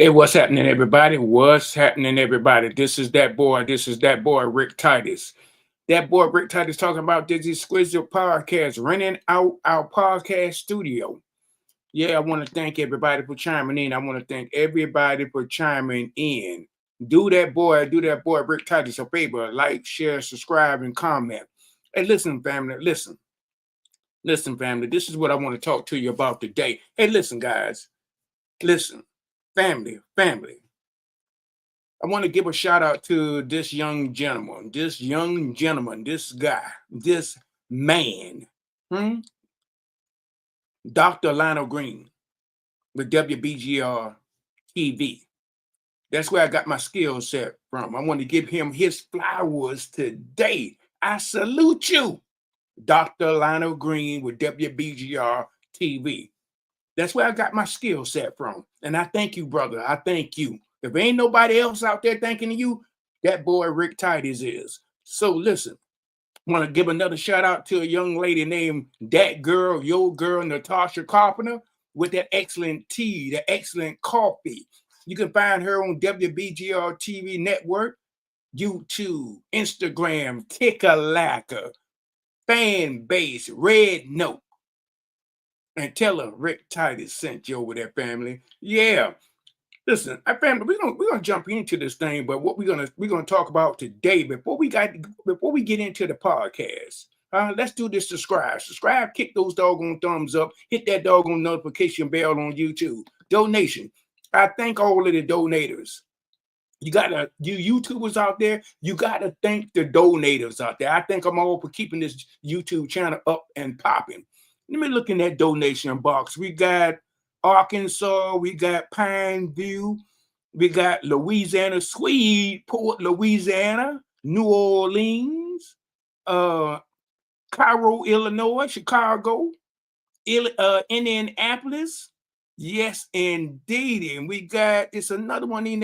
Hey, what's happening, everybody? What's happening, everybody? This is that boy. This is that boy, RickTitus. That boy, RickTitus, talking about this exquisite podcast, renting out our podcast studio. Yeah, I want to thank everybody for chiming in. I want to thank everybody for chiming in. Do that boy, RickTitus a favor. Like, share, subscribe, and comment. Hey, listen, family. Listen, family. This is what I want to talk to you about today. Hey, listen, guys. Listen, family. I want to give a shout out to this this guy, this man, hmm? Dr. Lionel Green with WBGR TV. That's where I got my skill set from. I want to give him his flowers today. I salute you, Dr. Lionel Green with WBGR TV. That's where I got my skill set from. And I thank you, brother. I thank you. If ain't nobody else out there thanking you, that boy RickTitus is. So listen, I want to give another shout out to a young lady named your girl, Natasha Carpenter, with that excellent tea, that excellent coffee. You can find her on WBGR TV network, YouTube, Instagram, Kickalacka, fan base, Red Note. And tell her RickTitus sent you over there, family. Yeah. Listen, family, we're gonna jump into this thing, but what we're gonna talk about today before we get into the podcast. Let's do this. Subscribe, kick those doggone thumbs up, hit that doggone notification bell on YouTube. Donation. I thank all of the donators. You YouTubers out there, you gotta thank the donators out there. I thank them all for keeping this YouTube channel up and popping. Let me look in that donation box. We got Arkansas, we got Pine View, we got Louisiana, Port Louisiana, New Orleans, Cairo, Illinois, Chicago, Indianapolis. Yes, indeed. And we got it's another one in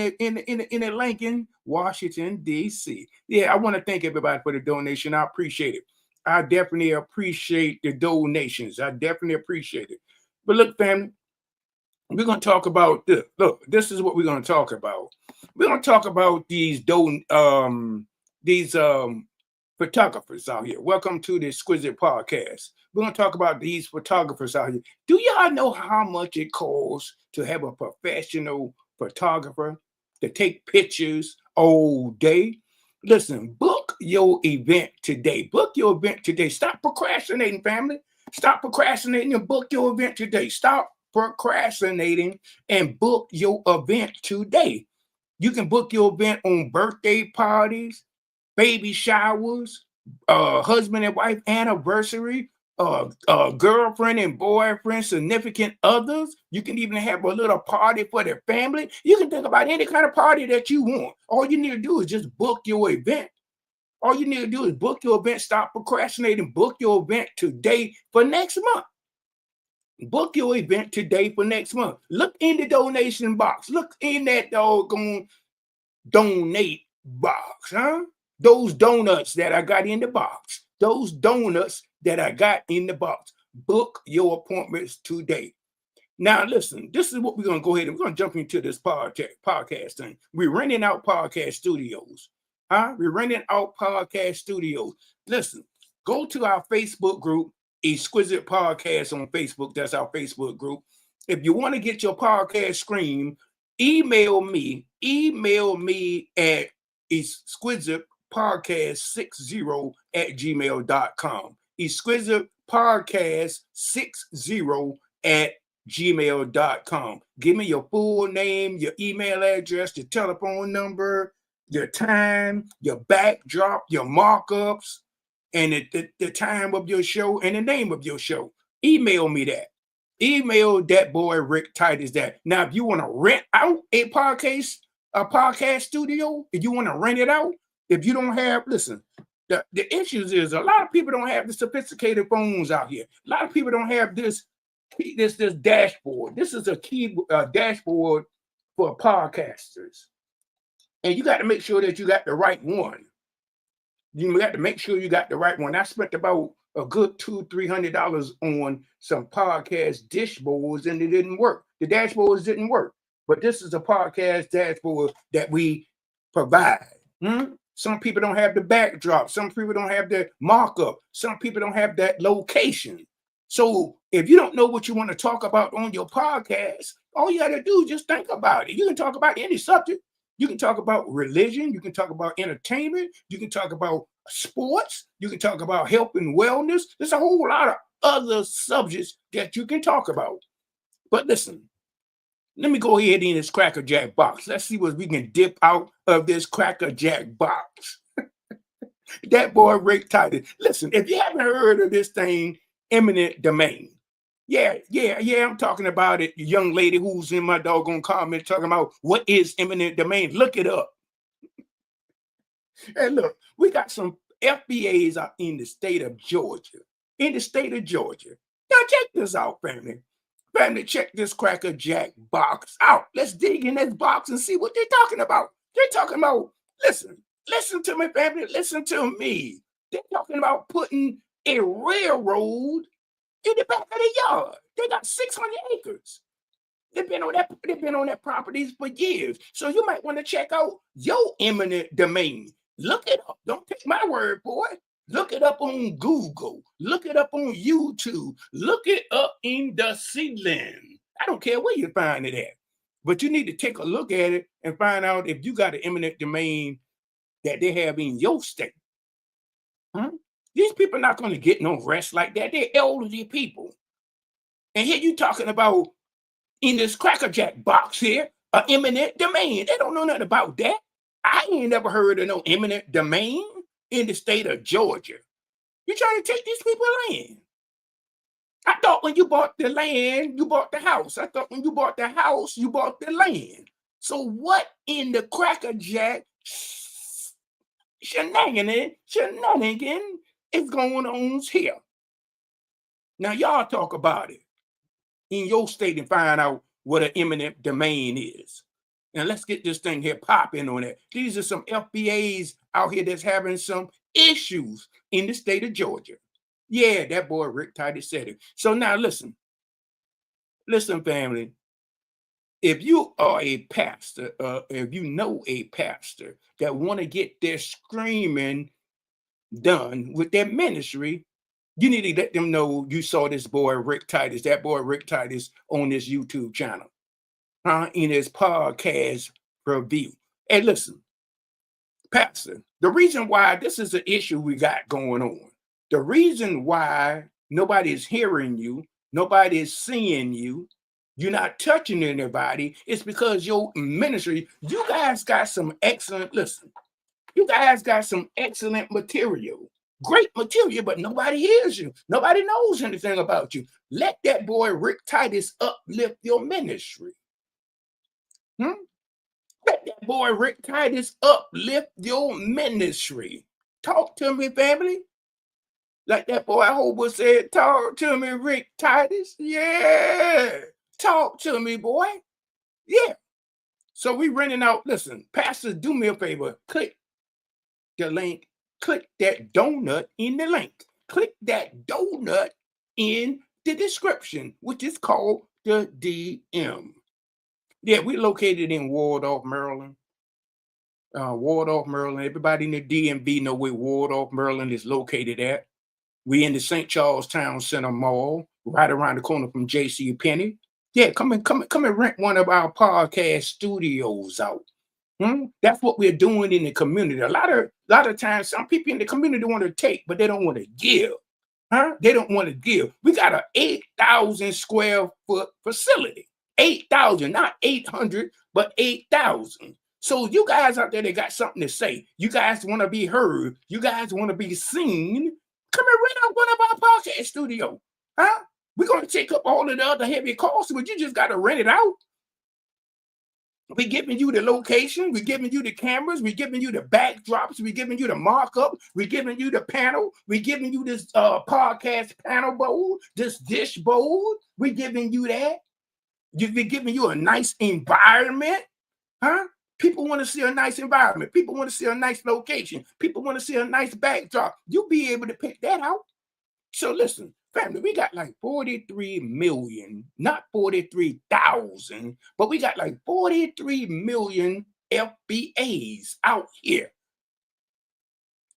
Lincoln, Washington, D.C. Yeah, I want to thank everybody for the donation. I appreciate it. I definitely appreciate the donations. I definitely appreciate it. But look, family, we're going to talk about this. Look, this is what we're going to talk about. We're going to talk about these photographers out here. Welcome to the Exquisite Podcast. We're going to talk about these photographers out here. Do y'all know how much it costs to have a professional photographer to take pictures all day? Listen, book your event today. Book your event today. Stop procrastinating, family. Stop procrastinating and book your event today. Stop procrastinating and book your event today. You can book your event on birthday parties, baby showers, husband and wife anniversary, girlfriend and boyfriend, significant others. You can even have a little party for the family. You can think about any kind of party that you want. All you need to do is just book your event. All you need to do is book your event. Stop procrastinating. Book your event today for next month. Book your event today for next month. Look in the donation box. Look in that doggone donate box, huh? Those donuts that I got in the box. Those donuts that I got in the box. Book your appointments today. Now, listen, this is what we're going to go ahead and we're going to jump into this podcast thing. We're renting out podcast studios. We're renting out podcast studios. Listen, go to our Facebook group, Exquisite Podcast on Facebook. That's our Facebook group. If you want to get your podcast stream, email me at exquisitepodcast60@gmail.com. exquisitepodcast60@gmail.com. Give me your full name, your email address, your telephone number, your time, your backdrop, your markups, and the time of your show and the name of your show. Email me that. Email that boy RickTitus that. Now, if you want to rent out a podcast studio, if you want to rent it out, if you don't have, listen, the issues is a lot of people don't have the sophisticated phones out here. A lot of people don't have this dashboard. This is a key dashboard for podcasters. And you got to make sure that you got the right one. You got to make sure you got the right one. I spent about a good $200-300 on some podcast dashboards, and it didn't work. The dashboards didn't work. but this is a podcast that we provide. Some people don't have the backdrop. Some people don't have the markup. Some people don't have that location. So if you don't know what you want to talk about on your podcast, all you got to do is just think about it. You can talk about any subject. You can talk about religion. You can talk about entertainment. You can talk about sports. You can talk about health and wellness. There's a whole lot of other subjects that you can talk about. But listen, let me go ahead in this Cracker Jack box. Let's see what we can dip out of this Cracker Jack box. That boy RickTitus. Listen, if you haven't heard of this thing, eminent domain. Yeah, I'm talking about it. The young lady who's in my doggone comment talking about what is eminent domain. Look it up. And look, we got some FBAs out in the state of Georgia. In the state of Georgia. Now check this out, family. Family, check this Cracker Jack box out. Let's dig in this box and see what they're talking about. They're talking about, listen to me, family, listen to me. They're talking about putting a railroad in the back of the yard. They got 600 acres. They've been on that properties for years. So you might want to check out your eminent domain. Look it up. Don't take my word for it. Look it up on Google. Look it up on YouTube. Look it up in the ceiling. I don't care where you find it at. But you need to take a look at it and find out if you got an eminent domain that they have in your state. These people are not going to get no rest like that. They're elderly people. And here you talking about in this Cracker Jack box here, an eminent domain. They don't know nothing about that. I ain't never heard of no eminent domain in the state of Georgia. You're trying to take these people land. I thought when you bought the land, you bought the house. I thought when you bought the house, you bought the land. So what in the Cracker Jack shenanigan is going on here? Now y'all talk about it in your state and find out what an eminent domain is. And let's get this thing here popping on it. These are some FBAs out here that's having some issues in the state of Georgia. Yeah, that boy RickTitus said it. So now listen, family. If you are a pastor, if you know a pastor that want to get their screaming done with their ministry, you need to let them know you saw this boy RickTitus, that boy RickTitus on this YouTube channel. In his podcast review. Hey, listen, Pastor, the reason why this is an issue we got going on, the reason why nobody is hearing you, nobody is seeing you, you're not touching anybody, is because your ministry, you guys got some excellent material. Great material, but nobody hears you. Nobody knows anything about you. Let that boy RickTitus uplift your ministry. Let that boy RickTitus uplift your ministry. Talk to me, family. Like that boy Hobo said, talk to me, RickTitus. Yeah. Talk to me, boy. Yeah. So we renting out. Listen, pastors, do me a favor. Click the link. Click that donut in the link. Click that donut in the description, which is called the DM. Yeah, we're located in Waldorf, Maryland. Everybody in the DMV know where Waldorf, Maryland is located at. We in the St. Charles Town Center Mall, right around the corner from J.C. Penney. Yeah, come and rent one of our podcast studios out. That's what we're doing in the community. A lot of times, some people in the community want to take, but they don't want to give. They don't want to give. We got an 8,000 square foot facility. 8,000, not 800, but 8,000. So you guys out there that got something to say, you guys want to be heard, you guys want to be seen, come and rent out one of our podcast studios. We're going to take up all of the other heavy costs, but you just got to rent it out. We're giving you the location, we're giving you the cameras, we're giving you the backdrops, we're giving you the markup, we're giving you the panel, we're giving you this podcast panel bowl, this dish bowl, we're giving you that. We're giving you a nice environment. People want to see a nice environment. People want to see a nice location. People want to see a nice backdrop. You'll be able to pick that out. So listen, Family, we got like 43 million, not 43,000, but we got like 43 million FBAs out here.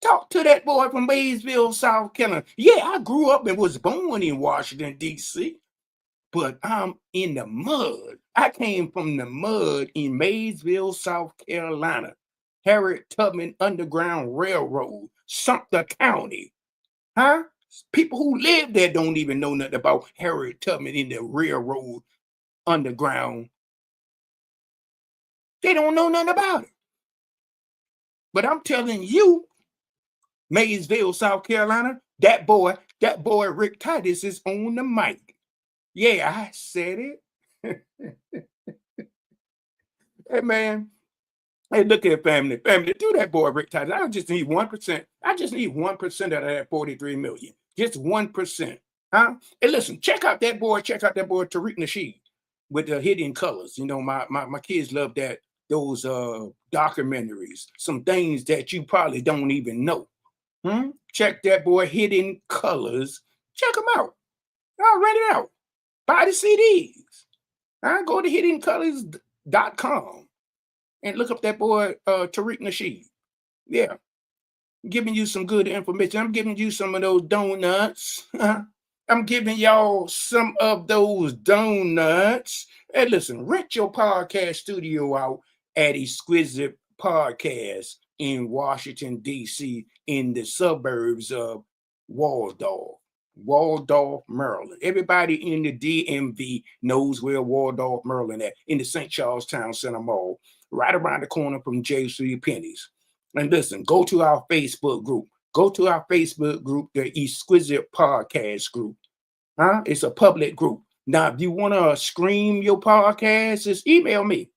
Talk to that boy from Maysville, South Carolina. Yeah, I grew up and was born in Washington, D.C., but I'm in the mud. I came from the mud in Maysville, South Carolina. Harriet Tubman Underground Railroad, Sumter County. Huh? People who live there don't even know nothing about Harriet Tubman in the railroad underground. They don't know nothing about it. But I'm telling you, Maysville, South Carolina, that boy RickTitus is on the mic. Yeah, I said it. Hey man, hey, look here, family. Family, do that boy RickTitus. I just need 1%. I just need 1% out of that 43 million. Just 1%. Huh? And listen, check out that boy Tariq Nasheed with the Hidden Colors. You know, my kids love those documentaries, some things that you probably don't even know. Check that boy Hidden Colors. Check them out. I'll rent it out. Buy the CDs. Go to hiddencolors.com and look up that boy Tariq Nasheed. Yeah, giving you some good information. I'm giving you some of those donuts. I'm giving y'all some of those donuts. Hey, listen, rent your podcast studio out at Exquisite Podcast in Washington, D.C., in the suburbs of Waldorf, Maryland. Everybody in the DMV knows where Waldorf, Maryland at, in the St. Charles Town Center Mall, right around the corner from J.C. Penney's. And listen, go to our Facebook group. Go to our Facebook group, the Exquisite Podcast group. It's a public group. Now, if you want to stream your podcast, just email me.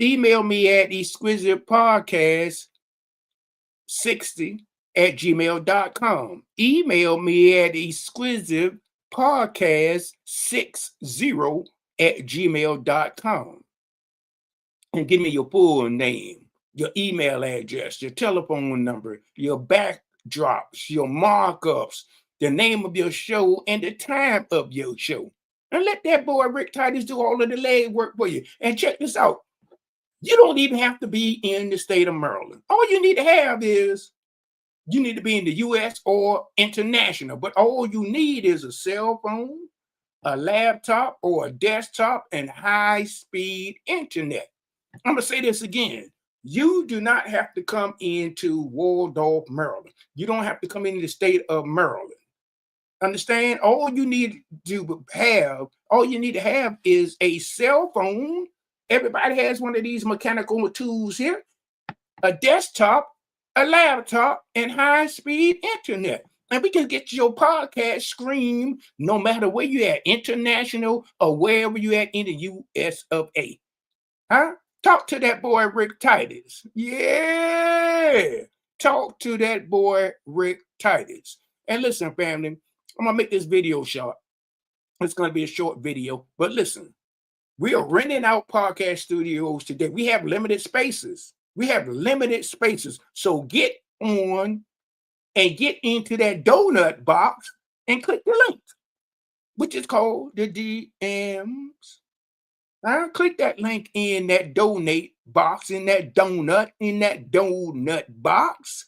Email me at exquisitepodcast60@gmail.com. Email me at exquisitepodcast60@gmail.com. And give me your full name, your email address, your telephone number, your backdrops, your markups, the name of your show, and the time of your show. And let that boy RickTitus do all of the leg work for you. And check this out. You don't even have to be in the state of Maryland. All you need to have is, you need to be in the U.S. or international. But all you need is a cell phone, a laptop, or a desktop, and high-speed internet. I'm going to say this again. You do not have to come into Waldorf, Maryland. You don't have to come into the state of Maryland. Understand? All you need to have is a cell phone. Everybody has one of these mechanical tools here, a desktop, a laptop, and high-speed internet. And we can get your podcast streamed no matter where you at, international or wherever you at in the U.S. of A. Talk to that boy RickTitus. Yeah. Talk to that boy RickTitus. And listen, family, I'm going to make this video short. It's going to be a short video. But listen, we are renting out podcast studios today. We have limited spaces. So get on and get into that donut box and click the link, which is called the DMs. Click that link in that donate box, in that donut box,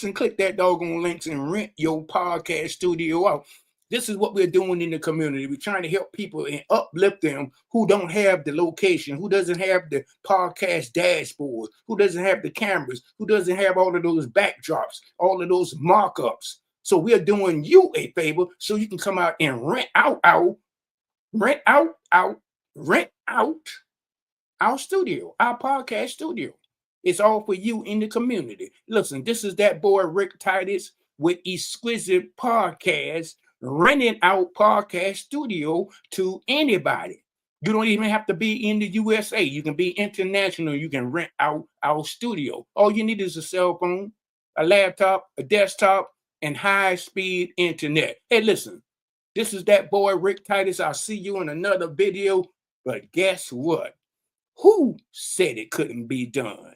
and click that doggone links and rent your podcast studio out. This is what we're doing in the community. We're trying to help people and uplift them who don't have the location, who doesn't have the podcast dashboard, who doesn't have the cameras, who doesn't have all of those backdrops, all of those markups. So we're doing you a favor so you can come out and rent out our studio, our podcast studio. It's all for you in the community. Listen, this is that boy RickTitus with Exquisite Podcast, renting out podcast studio to anybody. You don't even have to be in the USA. You can be international. You can rent out our studio. All you need is a cell phone, a laptop, a desktop, and high-speed internet. Hey, listen, this is that boy RickTitus. I'll see you in another video. But guess what? Who said it couldn't be done?